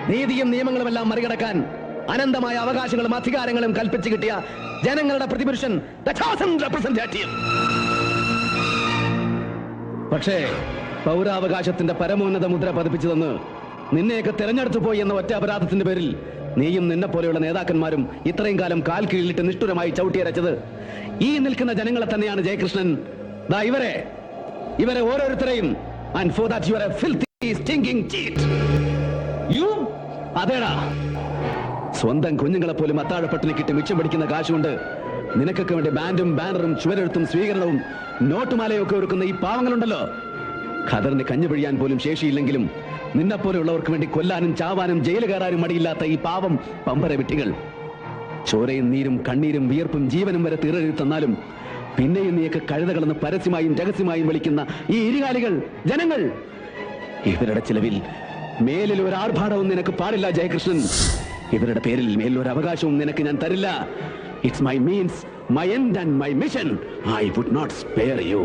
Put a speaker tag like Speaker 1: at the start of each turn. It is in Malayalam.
Speaker 1: നീതിയും നിയമങ്ങളുമെല്ലാം മറികടക്കാൻ അനന്തമായ അവകാശങ്ങളും അധികാരങ്ങളും കൽപ്പിച്ചു കിട്ടിയ ജനങ്ങളുടെ പ്രതിപുരുഷൻ, പക്ഷേ പൗരാവകാശത്തിന്റെ പരമോന്നത മുദ്ര പതിപ്പിച്ചതെന്ന് നിന്നെയൊക്കെ തെരഞ്ഞെടുത്തു പോയി എന്ന ഒറ്റ അപരാധത്തിന്റെ പേരിൽ നീയും നിന്നെ പോലെയുള്ള നേതാക്കന്മാരും ഇത്രയും കാലം കാൽ കീഴിലിട്ട് നിഷ്ഠുരമായി ചവിട്ടിയരച്ചത് ഈ നിൽക്കുന്ന ജനങ്ങളെ തന്നെയാണ് ജയകൃഷ്ണൻ. ദാ ഇവരെ ഓരോരുത്തരെയും. And for that you are a filthy, stinking cheat. You? അതേടാ, സ്വന്തം കുഞ്ഞുങ്ങളെ പോലും അത്താഴപ്പട്ടിണി കിട്ടി മിച്ചം പിടിക്കുന്ന കാശുകൊണ്ട് നിനക്കൊക്കെ വേണ്ടി ബാൻഡും ബാനറും ചുവരെഴുത്തും സ്വീകരണവും നോട്ടുമാലയും ഒക്കെ ഒരുക്കുന്ന ഈ പാവങ്ങളുണ്ടല്ലോ. ഖദറിന് കഞ്ഞു പിഴിയാൻ പോലും ശേഷിയില്ലെങ്കിലും നിന്നെപ്പോലെയുള്ളവർക്ക് വേണ്ടി കൊല്ലാനും ചാവാനും ജയില് കയറാനും മടിയില്ലാത്ത ഈ പാവം പമ്പര വിട്ടികൾ. ചോരയും നീരും കണ്ണീരും വിയർപ്പും ജീവനും വരെ തീരെഴുതി തന്നാലും പിന്നെയും നീയൊക്കെ കഴുതകളെന്ന് പരസ്യമായും രഹസ്യമായും വിളിക്കുന്ന ഈ ഇരുകാലികൾ ജനങ്ങൾ, ഇവരുടെ ചിലവിൽ മേലിൽ ഒരു ആർഭാടവും നിനക്ക് പാടില്ല ജയകൃഷ്ണൻ. ഇവരുടെ പേരിൽ മേലിൽ ഒരു അവകാശവും നിനക്ക് ഞാൻ തരില്ല. It's my means, my end and my mission. I would not spare U.